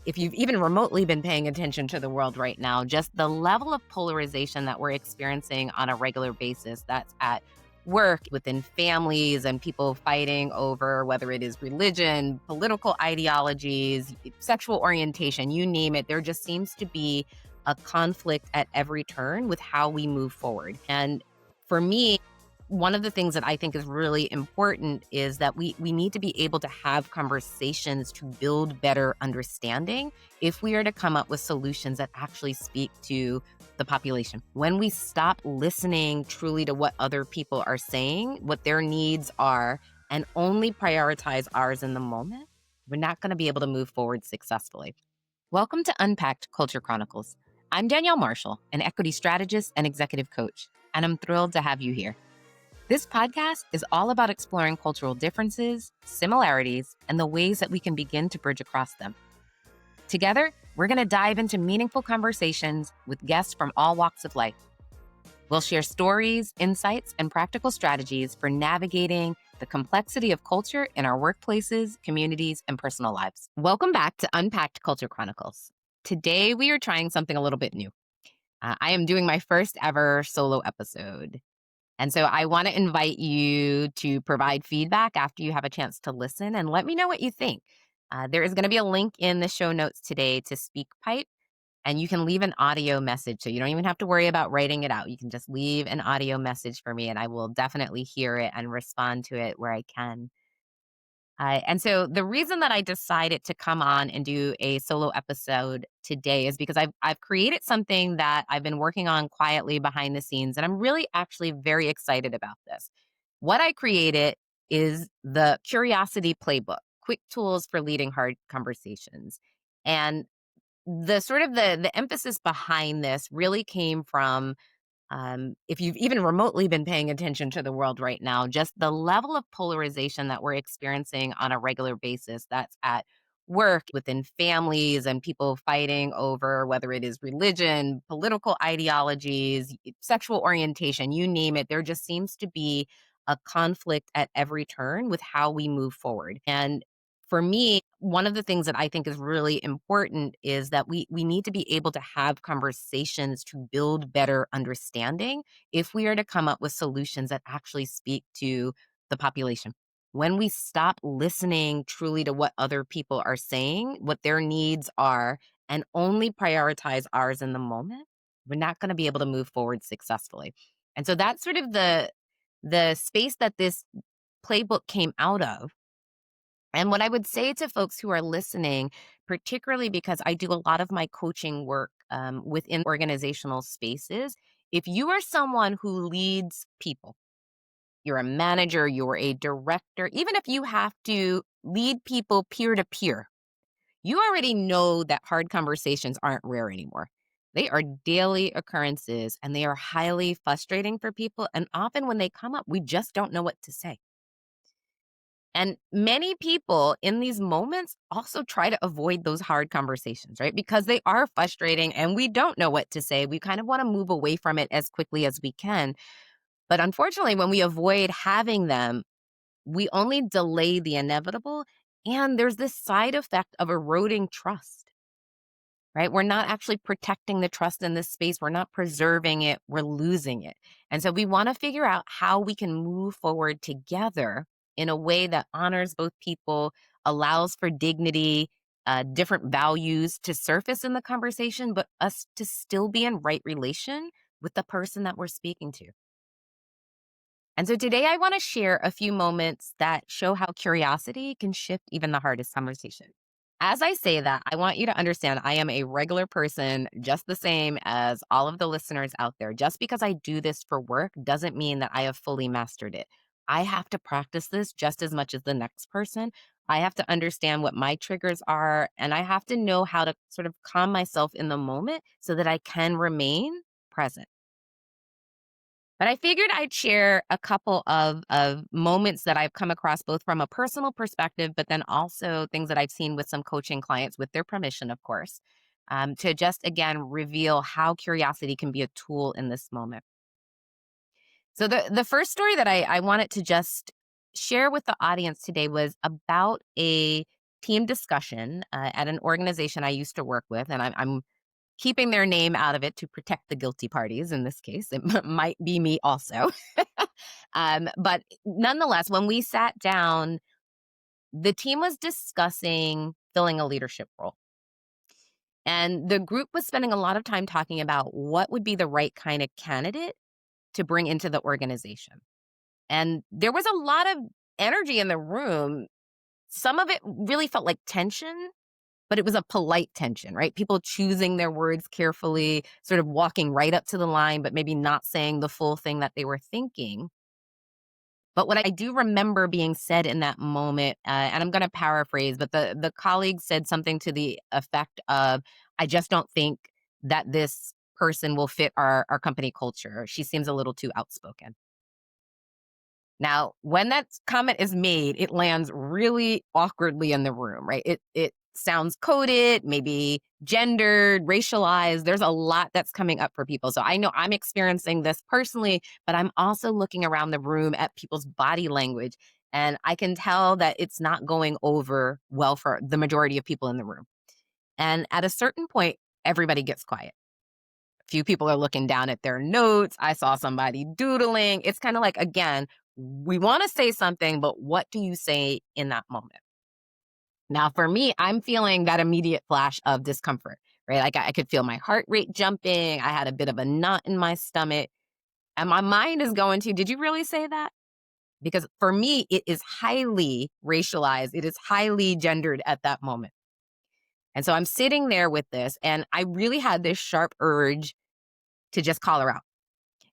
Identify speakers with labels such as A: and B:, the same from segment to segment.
A: if you've even remotely been paying attention to the world right now, just the level of polarization that we're experiencing on a regular basis, that's at work, within families, and people fighting over whether it is religion, political ideologies, sexual orientation, you name it. There just seems to be a conflict at every turn with how we move forward. And for me, one of the things that I think is really important is that we need to be able to have conversations to build better understanding if we are to come up with solutions that actually speak to the population. When we stop listening truly to what other people are saying, what their needs are, and only prioritize ours in the moment, we're not going to be able to move forward successfully. Welcome to Unpacked Culture Chronicles. I'm Danielle Marshall, an equity strategist and executive coach, and I'm thrilled to have you here. This podcast is all about exploring cultural differences, similarities, and the ways that we can begin to bridge across them. Together, we're going to dive into meaningful conversations with guests from all walks of life. We'll share stories, insights, and practical strategies for navigating the complexity of culture in our workplaces, communities, and personal lives. Welcome back to Unpacked Culture Chronicles. Today, we are trying something a little bit new. I am doing my first ever solo episode. And so I want to invite you to provide feedback after you have a chance to listen and let me know what you think. There is going to be a link in the show notes today to SpeakPipe, and you can leave an audio message. So you don't even have to worry about writing it out. You can just leave an audio message for me, and I will definitely hear it and respond to it where I can. And so the reason that I decided to come on and do a solo episode today is because I've created something that I've been working on quietly behind the scenes, and I'm really actually very excited about this. What I created is the Curiosity Playbook, quick tools for leading hard conversations. And the sort of the emphasis behind this really came from if you've even remotely been paying attention to the world right now, just the level of polarization that we're experiencing on a regular basis, that's at work, within families, and people fighting over whether it is religion, political ideologies, sexual orientation, you name it. There just seems to be a conflict at every turn with how we move forward. And for me, one of the things that I think is really important is that we need to be able to have conversations to build better understanding if we are to come up with solutions that actually speak to the population. When we stop listening truly to what other people are saying, what their needs are, and only prioritize ours in the moment, we're not going to be able to move forward successfully. And so that's sort of the space that this playbook came out of. And what I would say to folks who are listening, particularly because I do a lot of my coaching work within organizational spaces, if you are someone who leads people, you're a manager, you're a director, even if you have to lead people peer to peer, you already know that hard conversations aren't rare anymore. They are daily occurrences, and they are highly frustrating for people. And often when they come up, we just don't know what to say. And many people in these moments also try to avoid those hard conversations, right? Because they are frustrating and we don't know what to say. We kind of want to move away from it as quickly as we can. But unfortunately, when we avoid having them, we only delay the inevitable. And there's this side effect of eroding trust, right? We're not actually protecting the trust in this space. We're not preserving it. We're losing it. And so we want to figure out how we can move forward together in a way that honors both people, allows for dignity, different values to surface in the conversation, but us to still be in right relation with the person that we're speaking to. And so today I want to share a few moments that show how curiosity can shift even the hardest conversation. As I say that, I want you to understand I am a regular person, just the same as all of the listeners out there. Just because I do this for work doesn't mean that I have fully mastered it. I have to practice this just as much as the next person. I have to understand what my triggers are, and I have to know how to sort of calm myself in the moment so that I can remain present. But I figured I'd share a couple of moments that I've come across, both from a personal perspective, but then also things that I've seen with some coaching clients, with their permission, of course, to just, again, reveal how curiosity can be a tool in this moment. So the first story that I wanted to just share with the audience today was about a team discussion at an organization I used to work with, and I'm keeping their name out of it to protect the guilty parties in this case. It might be me also. But nonetheless, when we sat down, the team was discussing filling a leadership role. And the group was spending a lot of time talking about what would be the right kind of candidate to bring into the organization. And there was a lot of energy in the room. Some of it really felt like tension, but it was a polite tension, right? People choosing their words carefully, sort of walking right up to the line, but maybe not saying the full thing that they were thinking. But what I do remember being said in that moment, and I'm going to paraphrase, but the colleague said something to the effect of, "I just don't think that this person will fit our company culture. She seems a little too outspoken." Now, when that comment is made, it lands really awkwardly in the room, right? It sounds coded, maybe gendered, racialized. There's a lot that's coming up for people. So I know I'm experiencing this personally, but I'm also looking around the room at people's body language, and I can tell that it's not going over well for the majority of people in the room. And at a certain point, everybody gets quiet. Few people are looking down at their notes. I saw somebody doodling. It's kind of like, again, we want to say something, but what do you say in that moment? Now, for me, I'm feeling that immediate flash of discomfort, right? Like I could feel my heart rate jumping. I had a bit of a knot in my stomach. And my mind is going to, did you really say that? Because for me, it is highly racialized, it is highly gendered at that moment. And so I'm sitting there with this, and I really had this sharp urge to just call her out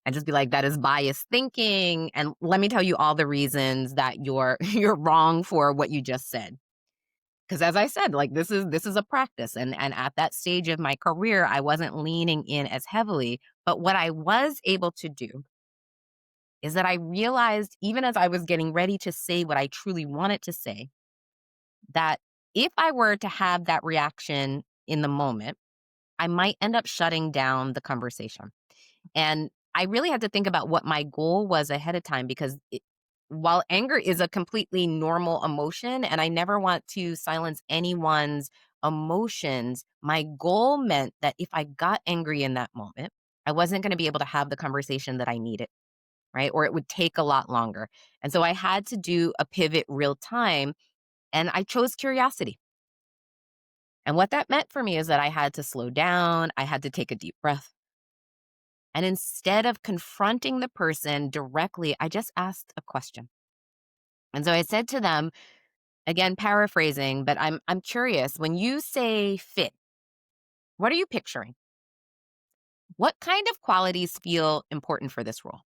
A: and just be like, that is biased thinking. And let me tell you all the reasons that you're you're wrong for what you just said. Because as I said, like this is a practice. And at that stage of my career, I wasn't leaning in as heavily. But what I was able to do is that I realized, even as I was getting ready to say what I truly wanted to say, that if I were to have that reaction in the moment, I might end up shutting down the conversation. And I really had to think about what my goal was ahead of time, because while anger is a completely normal emotion and I never want to silence anyone's emotions, my goal meant that if I got angry in that moment, I wasn't going to be able to have the conversation that I needed, right? Or it would take a lot longer. And so I had to do a pivot real time, and I chose curiosity. And what that meant for me is that I had to slow down, I had to take a deep breath. And instead of confronting the person directly, I just asked a question. And so I said to them, again, paraphrasing, but I'm curious, when you say fit, what are you picturing? What kind of qualities feel important for this role?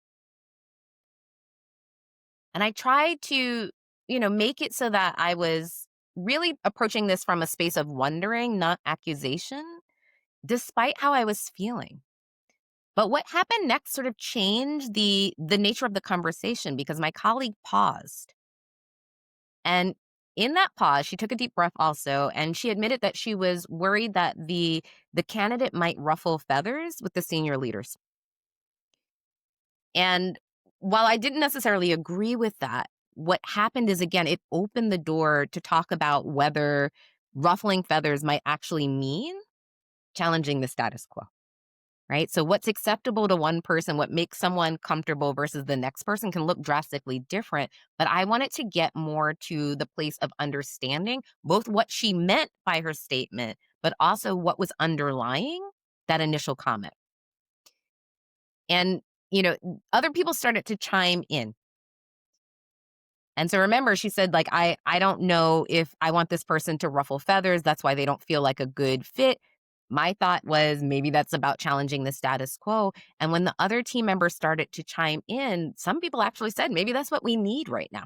A: And I tried to, make it so that I was really approaching this from a space of wondering, not accusation, despite how I was feeling. But what happened next sort of changed the nature of the conversation, because my colleague paused. And in that pause, she took a deep breath also, and she admitted that she was worried that the candidate might ruffle feathers with the senior leaders. And while I didn't necessarily agree with that, what happened is, again, it opened the door to talk about whether ruffling feathers might actually mean challenging the status quo. Right? So what's acceptable to one person, what makes someone comfortable versus the next person can look drastically different. But I wanted to get more to the place of understanding both what she meant by her statement, but also what was underlying that initial comment. And, other people started to chime in. And so remember, she said, like, I don't know if I want this person to ruffle feathers. That's why they don't feel like a good fit. My thought was maybe that's about challenging the status quo. And when the other team members started to chime in, some people actually said, maybe that's what we need right now.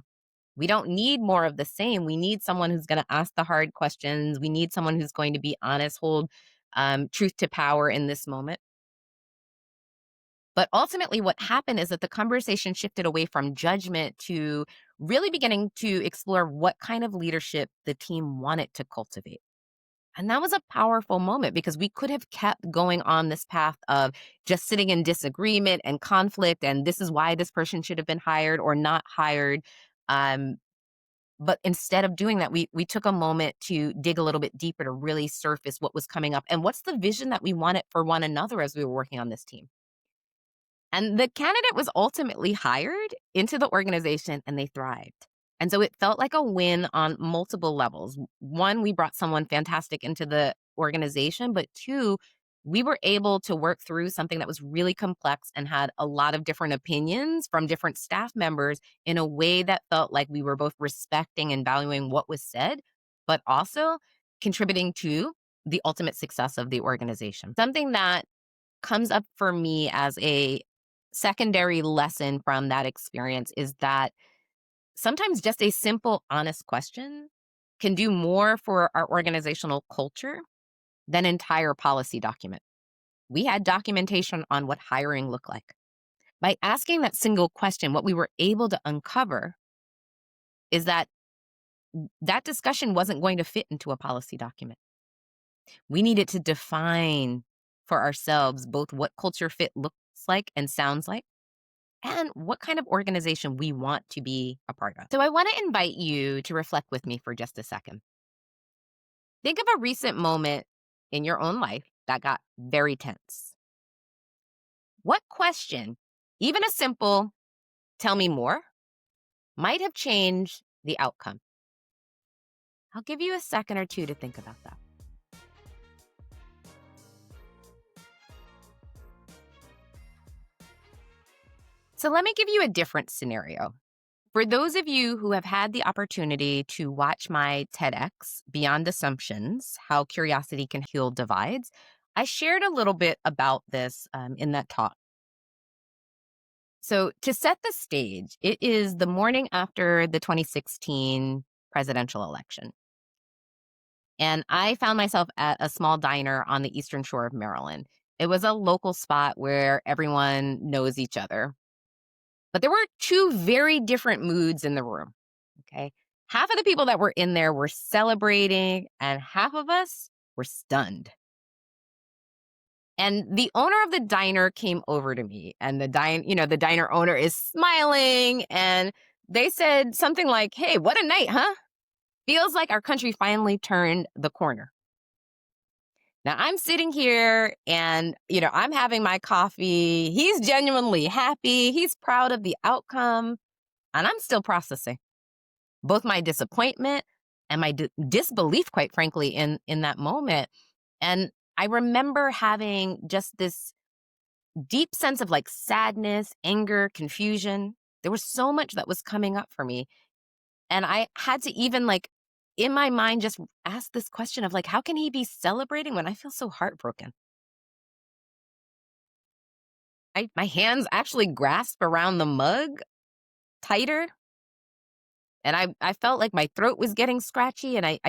A: We don't need more of the same. We need someone who's going to ask the hard questions. We need someone who's going to be honest, hold truth to power in this moment. But ultimately, what happened is that the conversation shifted away from judgment to really beginning to explore what kind of leadership the team wanted to cultivate. And that was a powerful moment, because we could have kept going on this path of just sitting in disagreement and conflict. And this is why this person should have been hired or not hired. Um, But instead of doing that, we took a moment to dig a little bit deeper to really surface what was coming up and what's the vision that we wanted for one another as we were working on this team. And the candidate was ultimately hired into the organization and they thrived. And so it felt like a win on multiple levels. One, we brought someone fantastic into the organization, but two, we were able to work through something that was really complex and had a lot of different opinions from different staff members in a way that felt like we were both respecting and valuing what was said, but also contributing to the ultimate success of the organization. Something that comes up for me as a secondary lesson from that experience is that sometimes just a simple, honest question can do more for our organizational culture than entire policy document. We had documentation on what hiring looked like. By asking that single question, what we were able to uncover is that that discussion wasn't going to fit into a policy document. We needed to define for ourselves both what culture fit looks like and sounds like and what kind of organization we want to be a part of. So I want to invite you to reflect with me for just a second. Think of a recent moment in your own life that got very tense. What question, even a simple tell me more, might have changed the outcome? I'll give you a second or two to think about that. So let me give you a different scenario. For those of you who have had the opportunity to watch my TEDx, Beyond Assumptions, How Curiosity Can Heal Divides, I shared a little bit about this in that talk. So to set the stage, it is the morning after the 2016 presidential election. And I found myself at a small diner on the Eastern Shore of Maryland. It was a local spot where everyone knows each other. But there were two very different moods in the room. Okay. Half of the people that were in there were celebrating, and half of us were stunned. And the owner of the diner came over to me, and the diner owner is smiling, and they said something like, "Hey, what a night, huh? Feels like our country finally turned the corner." Now I'm sitting here and, I'm having my coffee. He's genuinely happy. He's proud of the outcome. And I'm still processing both my disappointment and my disbelief, quite frankly, in that moment. And I remember having just this deep sense of like sadness, anger, confusion. There was so much that was coming up for me. And I had to even like in my mind just ask this question of like, how can he be celebrating when I feel so heartbroken? My hands actually grasp around the mug tighter. And I felt like my throat was getting scratchy, and I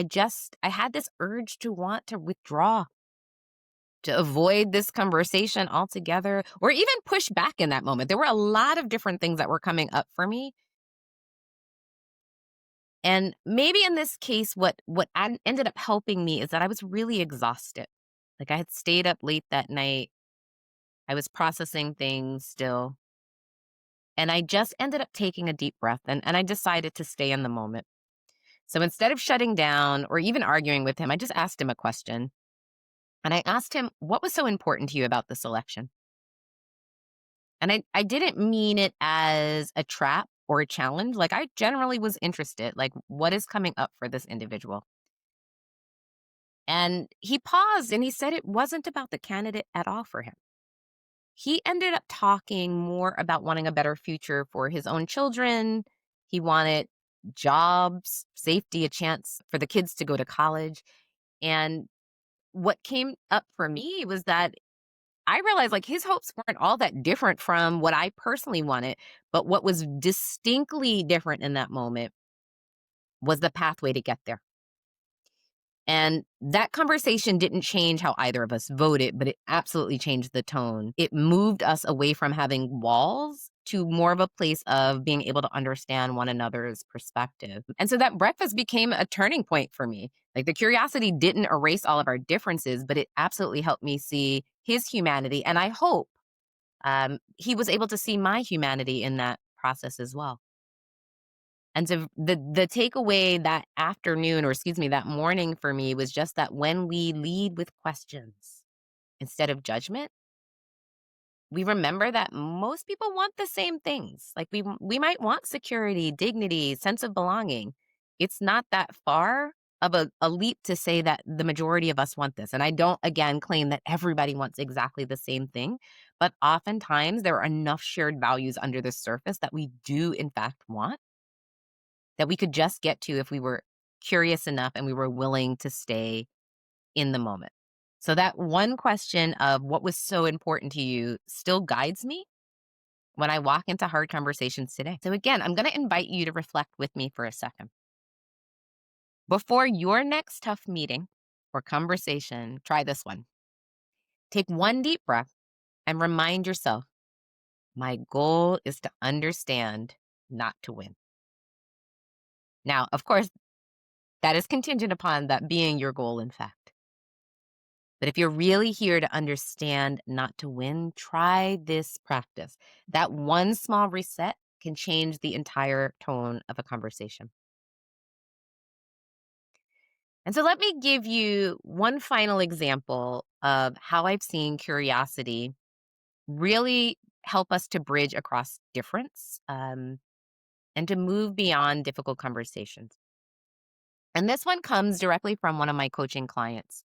A: had this urge to want to withdraw, to avoid this conversation altogether, or even push back in that moment. There were a lot of different things that were coming up for me. And maybe in this case, what ended up helping me is that I was really exhausted. Like I had stayed up late that night. I was processing things still. And I just ended up taking a deep breath and I decided to stay in the moment. So instead of shutting down or even arguing with him, I just asked him a question. And I asked him, what was so important to you about this election? And I didn't mean it as a trap or a challenge. Like I generally was interested, like what is coming up for this individual? And he paused and he said it wasn't about the candidate at all for him. He ended up talking more about wanting a better future for his own children. He wanted jobs, safety, a chance for the kids to go to college. And what came up for me was that I realized like his hopes weren't all that different from what I personally wanted. But what was distinctly different in that moment was the pathway to get there. And that conversation didn't change how either of us voted, but it absolutely changed the tone. It moved us away from having walls to more of a place of being able to understand one another's perspective. And so that breakfast became a turning point for me. Like the curiosity didn't erase all of our differences, but it absolutely helped me see his humanity. And I hope he was able to see my humanity in that process as well. And so the takeaway that afternoon, or excuse me, that morning for me was just that when we lead with questions instead of judgment, we remember that most people want the same things. Like we might want security, dignity, sense of belonging. It's not that far of a leap to say that the majority of us want this. And I don't again claim that everybody wants exactly the same thing, but oftentimes there are enough shared values under the surface that we do in fact want, that we could just get to if we were curious enough and we were willing to stay in the moment. So that one question of what was so important to you still guides me when I walk into hard conversations today. So again, I'm going to invite you to reflect with me for a second. Before your next tough meeting or conversation, try this one. Take one deep breath and remind yourself, my goal is to understand, not to win. Now, of course, that is contingent upon that being your goal, in fact. But if you're really here to understand, not to win, try this practice. That one small reset can change the entire tone of a conversation. And so let me give you one final example of how I've seen curiosity really help us to bridge across difference, and to move beyond difficult conversations. And this one comes directly from one of my coaching clients.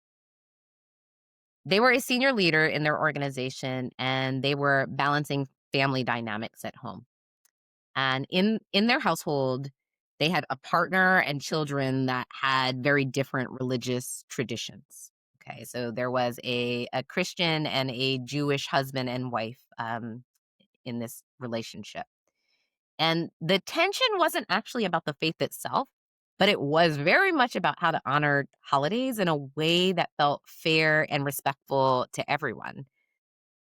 A: They were a senior leader in their organization and they were balancing family dynamics at home. And in their household, they had a partner and children that had very different religious traditions. Okay, so there was a Christian and a Jewish husband and wife in this relationship. And the tension wasn't actually about the faith itself, but it was very much about how to honor holidays in a way that felt fair and respectful to everyone.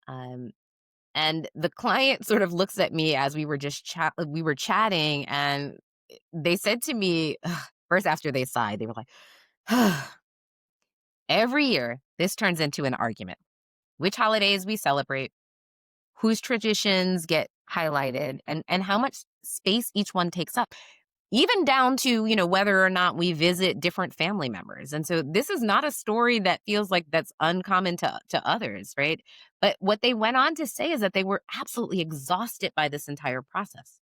A: Um, and the client sort of looks at me as we were chatting, and they said to me, first after they sighed, they were like, every year this turns into an argument. Which holidays we celebrate, whose traditions get highlighted, and how much space each one takes up, even down to, whether or not we visit different family members. And so this is not a story that feels like that's uncommon to others, right? But what they went on to say is that they were absolutely exhausted by this entire process.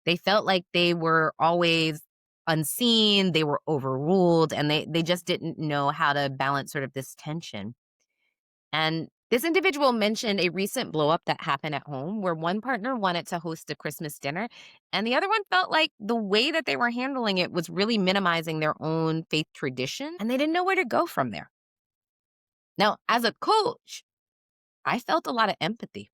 A: They felt like they were always unseen, they were overruled, and they just didn't know how to balance sort of this tension. And this individual mentioned a recent blow up that happened at home where one partner wanted to host a Christmas dinner and the other one felt like the way that they were handling it was really minimizing their own faith tradition and they didn't know where to go from there. Now, as a coach, I felt a lot of empathy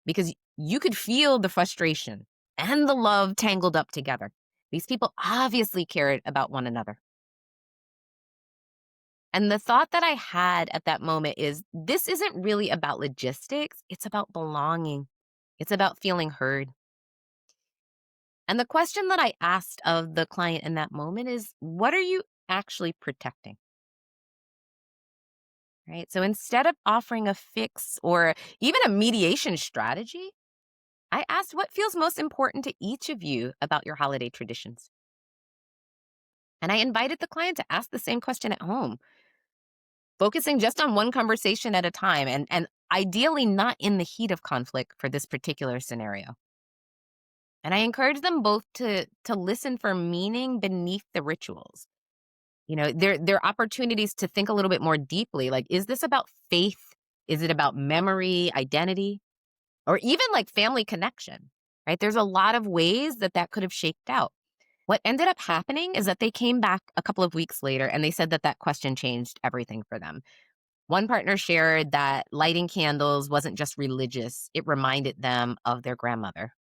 A: because you could feel the frustration and the love tangled up together. These people obviously cared about one another. And the thought that I had at that moment is this isn't really about logistics, it's about belonging. It's about feeling heard. And the question that I asked of the client in that moment is what are you actually protecting? Right? So instead of offering a fix or even a mediation strategy, I asked what feels most important to each of you about your holiday traditions. And I invited the client to ask the same question at home, focusing just on one conversation at a time and ideally not in the heat of conflict for this particular scenario. And I encourage them both to listen for meaning beneath the rituals. There are opportunities to think a little bit more deeply. Like, is this about faith? Is it about memory, identity, or even like family connection? Right? There's a lot of ways that that could have shaped out. What ended up happening is that they came back a couple of weeks later and they said that that question changed everything for them. One partner shared that lighting candles wasn't just religious, it reminded them of their grandmother.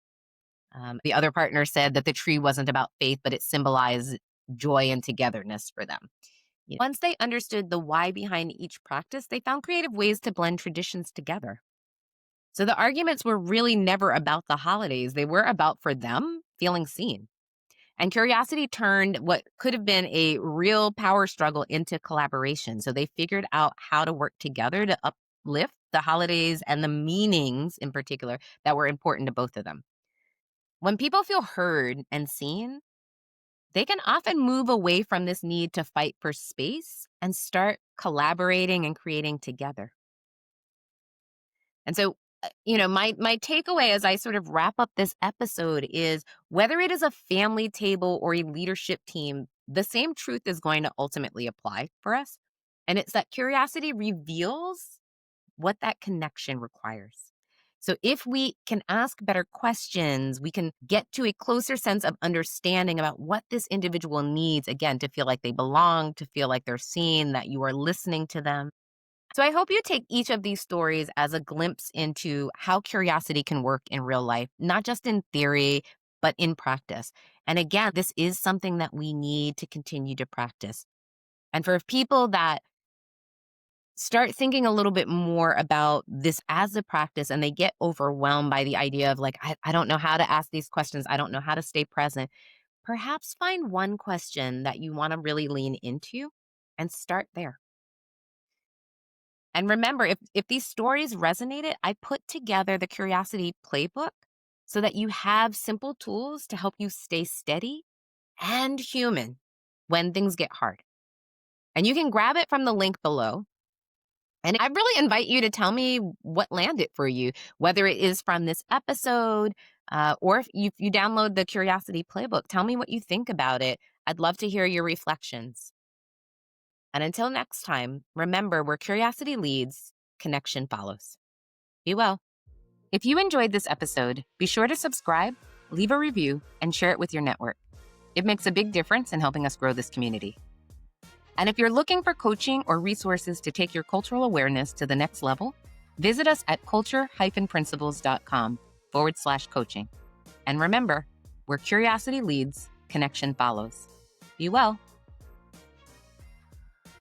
A: The other partner said that the tree wasn't about faith, but it symbolized joy and togetherness for them. Once they understood the why behind each practice, they found creative ways to blend traditions together. So the arguments were really never about the holidays. They were about, for them, feeling seen. And curiosity turned what could have been a real power struggle into collaboration. So they figured out how to work together to uplift the holidays and the meanings in particular that were important to both of them. When people feel heard and seen, they can often move away from this need to fight for space and start collaborating and creating together. And so, my takeaway as I sort of wrap up this episode is whether it is a family table or a leadership team, the same truth is going to ultimately apply for us. And it's that curiosity reveals what that connection requires. So if we can ask better questions, we can get to a closer sense of understanding about what this individual needs, again, to feel like they belong, to feel like they're seen, that you are listening to them. So I hope you take each of these stories as a glimpse into how curiosity can work in real life, not just in theory, but in practice. And again, this is something that we need to continue to practice. And for people that start thinking a little bit more about this as a practice and they get overwhelmed by the idea of like, I don't know how to ask these questions. I don't know how to stay present. Perhaps find one question that you want to really lean into and start there. And remember, if these stories resonated, I put together the Curiosity Playbook so that you have simple tools to help you stay steady and human when things get hard. And you can grab it from the link below. And I really invite you to tell me what landed for you, whether it is from this episode or if you download the Curiosity Playbook. Tell me what you think about it. I'd love to hear your reflections. And until next time, remember where curiosity leads, connection follows. Be well. If you enjoyed this episode, be sure to subscribe, leave a review, and share it with your network. It makes a big difference in helping us grow this community. And if you're looking for coaching or resources to take your cultural awareness to the next level, visit us at culture-principles.com/coaching. And remember, where curiosity leads, connection follows. Be well.